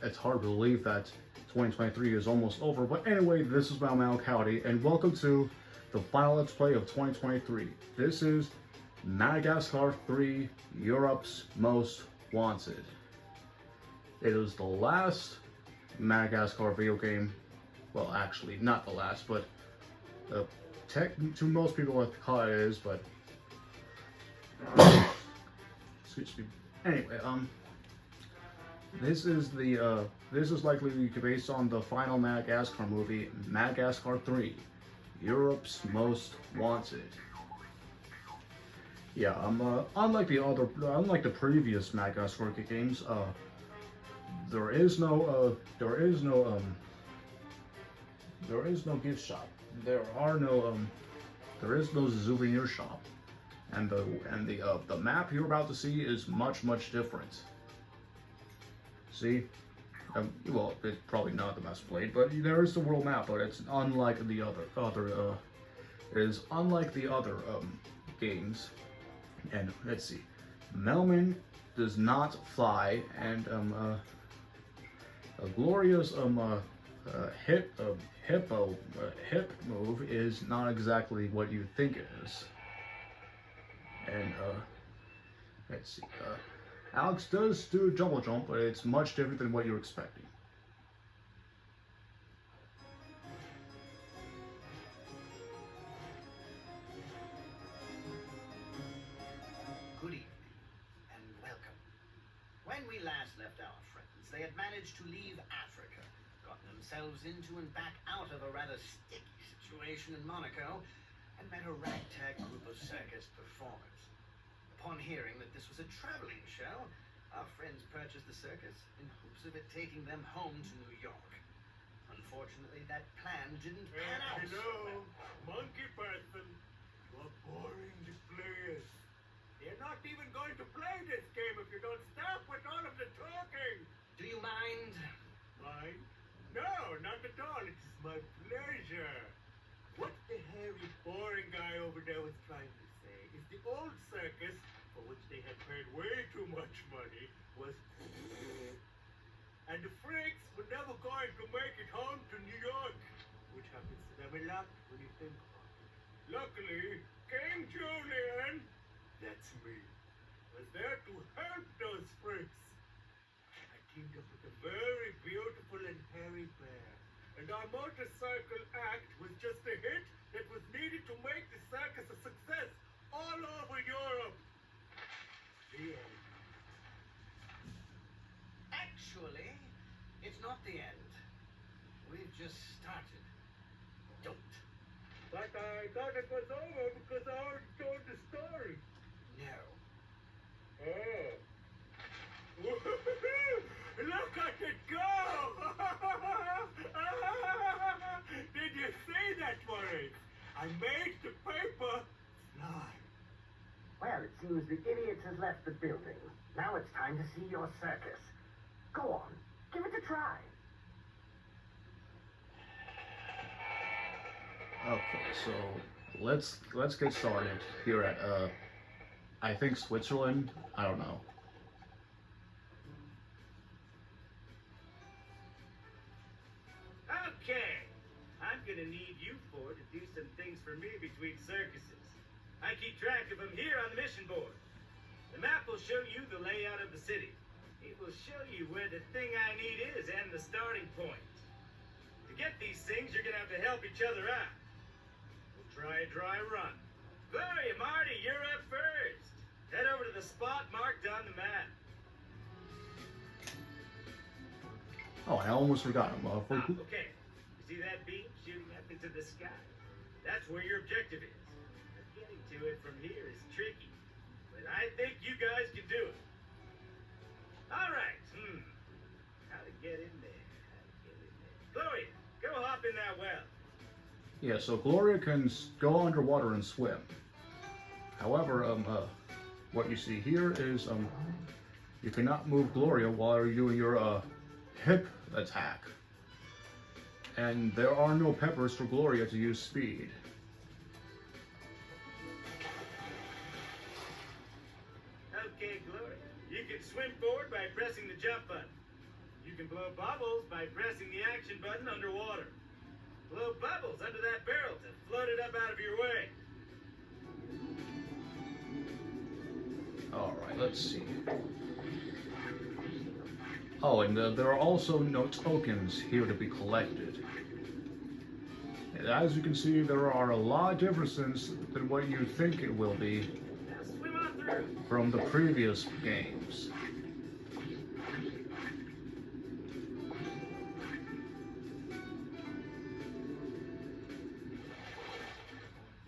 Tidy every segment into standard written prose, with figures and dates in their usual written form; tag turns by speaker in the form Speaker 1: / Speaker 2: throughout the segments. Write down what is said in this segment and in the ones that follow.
Speaker 1: it's hard to believe that 2023 is almost over. But anyway, this is Mal Cowdy, and welcome to the final Let's Play of 2023. This is Madagascar 3, Europe's Most Wanted. It is the last Madagascar video game. Well, actually, not the last, but to most people what it is, but excuse me. Anyway, this is likely to be based on the final Madagascar movie, Madagascar 3, Europe's Most Wanted. Yeah, unlike the previous Madagascar games, there is no gift shop. There is no souvenir shop, and the map you're about to see is much different. See, well, it's probably not the best played, but there is the world map, but it's unlike the other games. And let's see, Melman does not fly, and Gloria's hip move is not exactly what you think it is. And let's see, Alex does do a double jump, but it's much different than what you're expecting.
Speaker 2: Good evening, and welcome. When we last left our friends, they had managed to leave Africa, gotten themselves into and back out of a rather sticky situation in Monaco, and met a ragtag group of circus performers. Upon hearing that this was a traveling show, our friends purchased the circus in hopes of it taking them home to New York. Unfortunately, that plan didn't pan out.
Speaker 3: Hello, monkey person. You're boring the players. They're not even going to play this game if you don't stop with all of the talking.
Speaker 2: Do you mind?
Speaker 3: Mine? No, not at all. It is my pleasure. What the hairy, boring guy over there was trying to say is the old circus, for which they had paid way too much money, was and the freaks were never going to make it home to New York, which happens to them a lot when you think about it. Luckily, King Julian, that's me, was there to help those freaks. I teamed up with a very beautiful and hairy bear, and our motorcycle act was just a hit that was needed to make the circus a success all over Europe. The end.
Speaker 2: Actually, it's not the end. We've just started. Don't.
Speaker 3: But I thought it was over because I already told the story.
Speaker 2: No.
Speaker 3: Oh. Look at it go! Did you see that, Maurice? I made the paper fly.
Speaker 4: Well, it seems the idiot has left the building. Now it's time to see your circus. Go on, give it a try.
Speaker 1: Okay, so let's get started here at I think Switzerland. I don't know.
Speaker 5: Okay, I'm gonna need you four to do some things for me between circuses. I keep track of them here on the mission board. The map will show you the layout of the city. It will show you where the thing I need is and the starting point. To get these things, you're gonna have to help each other out. We'll try a dry run. Gloria, Marty, you're up first. Head over to the spot marked on the map.
Speaker 1: Oh, I almost forgot him.
Speaker 5: Okay. You see that beam shooting up into the sky? That's where your objective is. But getting to it from here is tricky. But I think you guys can do it. All right. How to get in there? Chloe, go hop in that well.
Speaker 1: Yeah, so Gloria can go underwater and swim. However, what you see here is you cannot move Gloria while you're doing your hip attack. And there are no peppers for Gloria to use speed.
Speaker 5: Okay, Gloria. You can swim forward by pressing the jump button. You can blow by pressing the action button underwater. Blow bubbles under that barrel to float it up out of your way.
Speaker 1: Alright, let's see. Oh, and there are also no tokens here to be collected. And as you can see, there are a lot of differences than what you think it will be
Speaker 5: Now swim on through.
Speaker 1: from the previous games.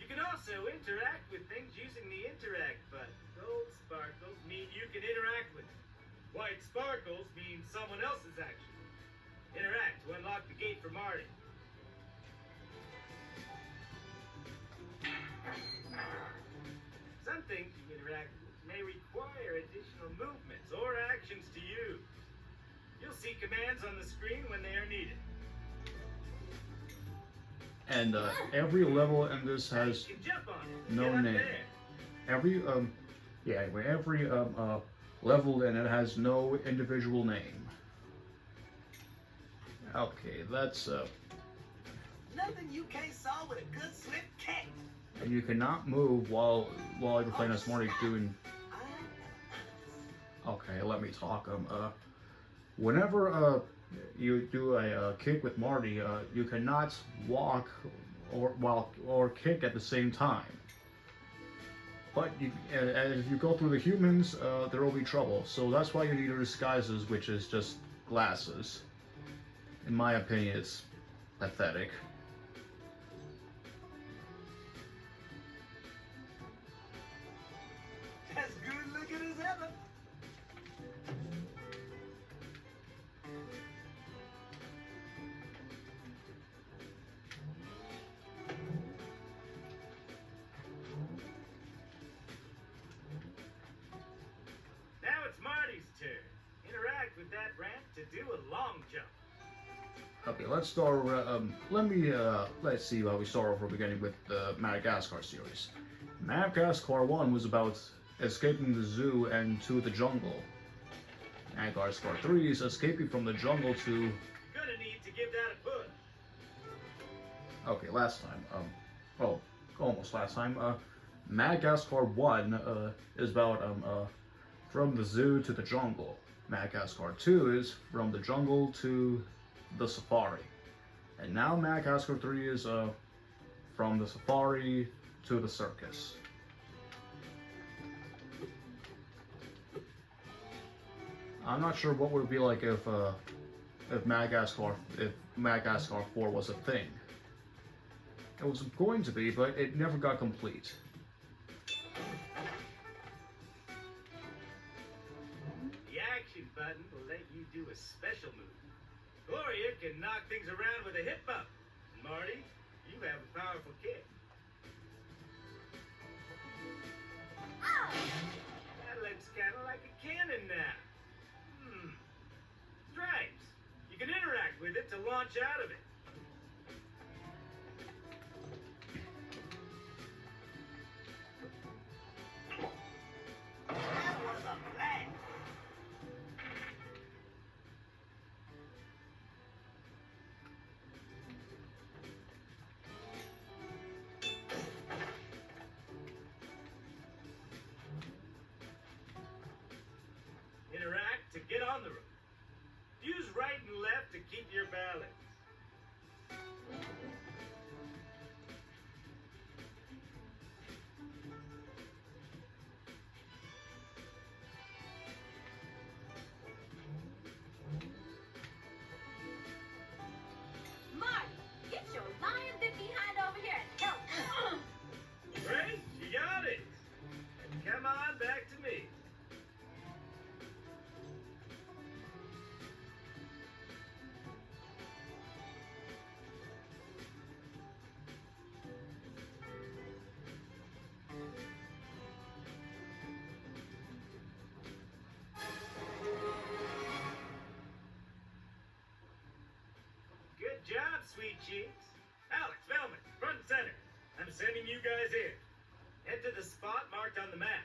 Speaker 5: You can also interact with things using the interact button. Gold sparkles mean you can interact with it. White sparkles mean someone else's action. Interact to unlock the gate for Marty. Some things you interact with may require additional movements or actions to use. You'll see commands on the screen when they are needed.
Speaker 1: And every level in this has
Speaker 5: You can jump on it.
Speaker 1: no
Speaker 5: Get up
Speaker 1: name.
Speaker 5: there.
Speaker 1: every level in it has no individual name. Okay, that's
Speaker 2: Nothing UK saw with a good swift kick.
Speaker 1: and you cannot move while you're playing as Marty doing. Okay, let me talk. Whenever you do a kick with Marty, you cannot walk or kick at the same time. But if you go through the humans, there will be trouble. So that's why you need your disguises, which is just glasses. In my opinion, it's pathetic.
Speaker 2: As good looking as ever.
Speaker 5: Now it's Marty's turn. Interact with that ramp to do a long jump.
Speaker 1: Okay, let's start. Let's see how we start off from the beginning with the Madagascar series. Madagascar 1 was about escaping the zoo and to the jungle. Madagascar 3 is escaping from the jungle to.
Speaker 5: Gonna need to give that a push.
Speaker 1: Okay, last time. Almost last time. Madagascar 1 is about from the zoo to the jungle. Madagascar 2 is from the jungle to the safari. And now Madagascar 3 is from the safari to the circus. I'm not sure what would it be like if Madagascar 4 was a thing. It was going to be, but it never got complete.
Speaker 5: The action button will let you do a special move. Gloria can knock things around with a hip bump. Marty, you have a powerful kick. That looks kind of like a cannon now. Stripes. You can interact with it to launch out of it.
Speaker 2: That was a blast.
Speaker 5: Interact to get on the rope. Use right and left to keep your balance.
Speaker 6: Marty, get your lion bit behind over here and go.
Speaker 5: Great, you got it. And come on back to me. Good job, sweet cheeks. Alex, Velman, front and center. I'm sending you guys in. Head to the spot marked on the map.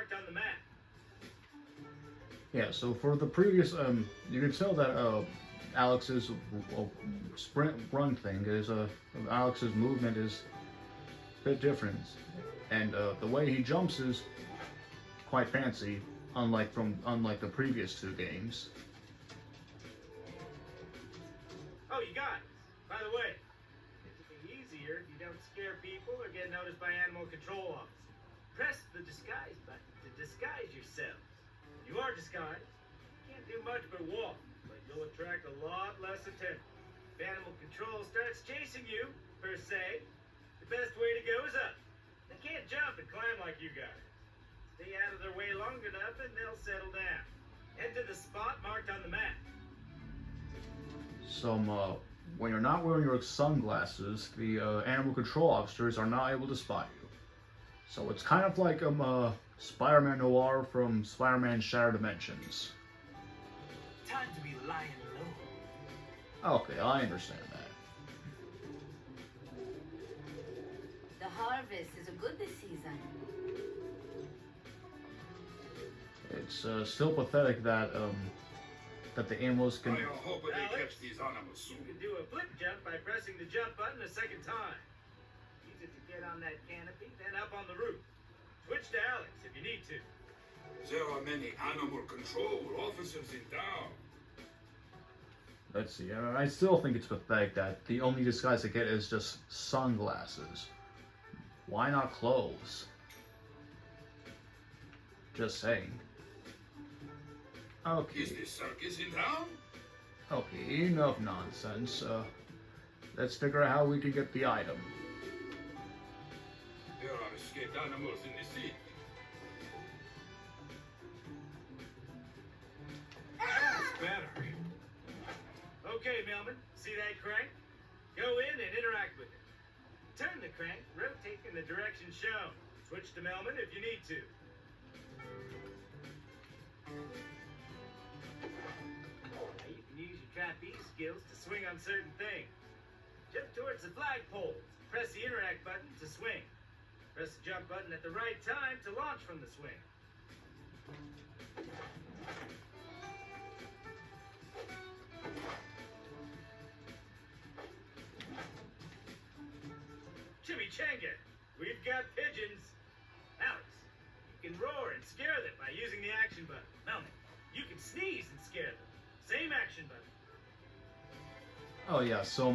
Speaker 5: marked on the map.
Speaker 1: Yeah, so for the previous, you can tell that Alex's sprint run thing is, Alex's movement is a bit different. And the way he jumps is quite fancy, unlike the previous two games.
Speaker 5: Oh, you guys, by the way, it'd be easier if you don't scare people or get noticed by animal control officers. Press the disguise button to disguise yourselves. You are disguised. You can't do much but walk, but you'll attract a lot less attention. If animal control starts chasing you, per se, the best way to go is up. They can't jump and climb like you guys. Stay out of their way long enough and they'll settle down. Head to the spot marked on the map.
Speaker 1: When you're not wearing your sunglasses, the animal control officers are not able to spot you. So it's kind of like Spider-Man Noir from Spider-Man Shattered Dimensions.
Speaker 2: Time to be lying low.
Speaker 1: Okay, I understand that.
Speaker 6: The harvest is good this season.
Speaker 1: It's still pathetic that that the animals can.
Speaker 7: I hope they
Speaker 5: Alex,
Speaker 7: catch these animals soon.
Speaker 5: You can do a flip jump by pressing the jump button a second time. Use it to get on that canopy, then up on the roof. Switch to Alex if you need to.
Speaker 7: There are many animal control officers in town.
Speaker 1: Let's see. I still think it's pathetic that the only disguise I get is just sunglasses. Why not clothes? Just saying.
Speaker 7: Is
Speaker 1: Okay.
Speaker 7: this circus in town?
Speaker 1: Okay, enough nonsense. Let's figure out how we can get the item.
Speaker 7: There are escaped animals in the sea.
Speaker 3: That's better.
Speaker 5: Okay, Melman, see that crank? Go in and interact with it. Turn the crank, rotate in the direction shown. Switch to Melman if you need to. Now you can use your trapeze skills to swing on certain things. Jump towards the flagpoles. Press the interact button to swing. Press the jump button at the right time to launch from the swing. Chimichanga, we've got pigeons. Alex, you can roar and scare them by using the action button. Melman, you can sneeze and scare them. Same action button.
Speaker 1: Oh yeah. So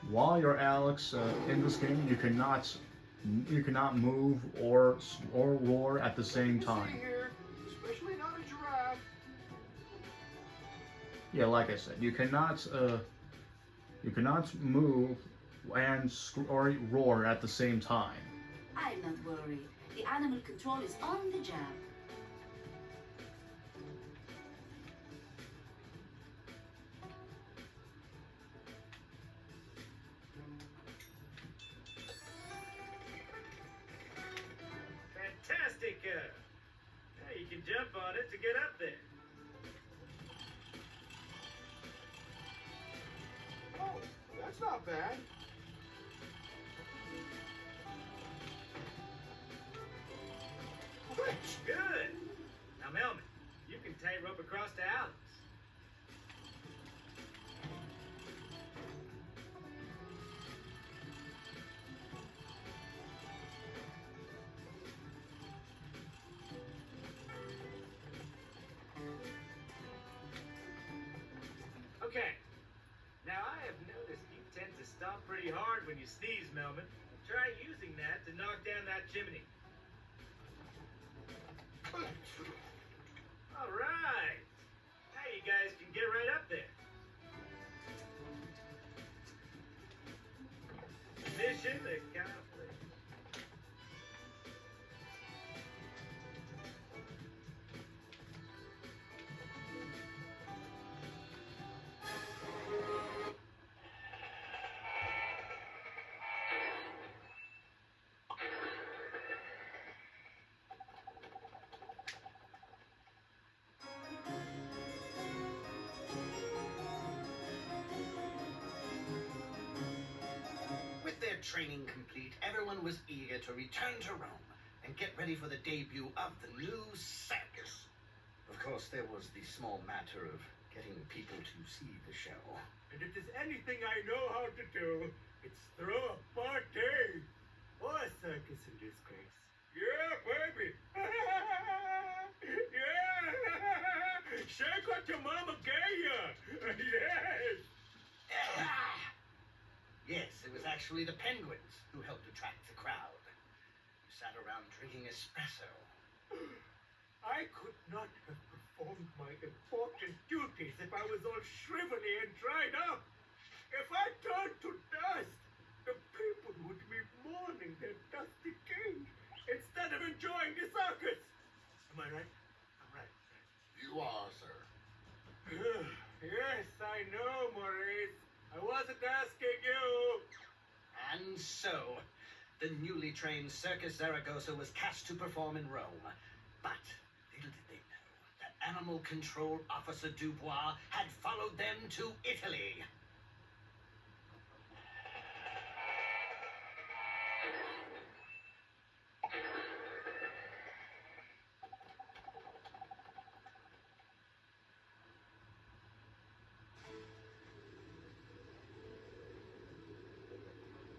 Speaker 1: while you're Alex in this game, you cannot move or roar at the same time.
Speaker 3: Here, especially not a giraffe.
Speaker 1: Yeah, like I said, you cannot move and or roar at the same time.
Speaker 6: I'm not worried. The animal control is on the job.
Speaker 5: Fantastic! Now you can jump on it to get up there.
Speaker 3: Oh, that's not bad.
Speaker 5: Good! Now, Melman, you can tightrope across to Alex. Okay. Now, I have noticed you tend to stomp pretty hard when you sneeze, Melman. Try using that to knock down that chimney. All right. Now you guys can get right up there. Mission accomplished.
Speaker 2: With their training complete, everyone was eager to return to Rome and get ready for the debut of the new circus. Of course, there was the small matter of getting people to see the show.
Speaker 3: And if there's anything I know how to do, it's throw a party. Or a circus in disgrace. Yeah, baby. Yeah. Shake what your mama gave you. Yes.
Speaker 2: Yes, it was actually the penguins who helped attract the crowd. You sat around drinking espresso.
Speaker 3: I could not have performed my important duties if I was all shrivelly and dried up. If I turned to dust, the people would be mourning their dusty king instead of enjoying the circus. Am I right? I'm right.
Speaker 7: You are, sir.
Speaker 3: Yes, I know, Maurice. I wasn't asking you.
Speaker 2: And so, the newly trained Circus Zaragoza was cast to perform in Rome. But little did they know that Animal Control Officer Dubois had followed them to Italy.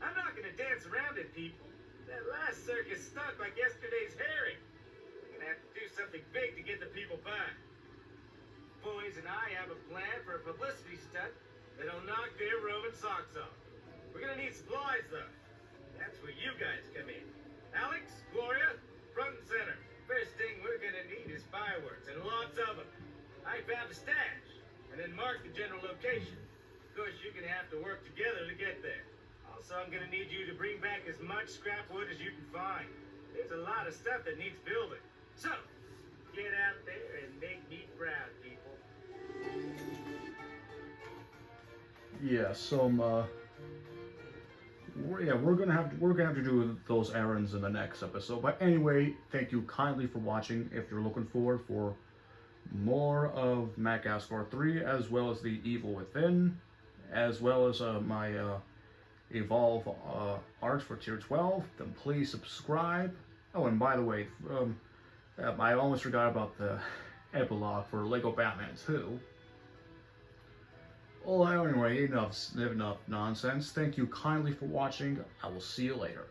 Speaker 5: I'm not gonna dance around it, people. That last circus stunk like yesterday's herring. We're gonna have to do something big to get the people back. Boys and I have a plan for a publicity stunt that'll knock their Roman socks off. We're gonna need supplies, though. That's where you guys come in. Alex, Gloria, front and center. First thing we're gonna need is fireworks, and lots of them. I found a stash, and then mark the general location. Of course, you're gonna have to work together to get there. Also, I'm gonna need you to bring back as much scrap wood as you can find. There's a lot of stuff that needs building. So, get out there and make me proud, people.
Speaker 1: Yeah, we're gonna have to do those errands in the next episode. But anyway, thank you kindly for watching. If you're looking forward for more of Madagascar 3, as well as the Evil Within, as well as my Evolve art for Tier 12, then please subscribe. Oh, and by the way, I almost forgot about the epilogue for Lego Batman 2. Well, anyway, enough nonsense. Thank you kindly for watching. I will see you later.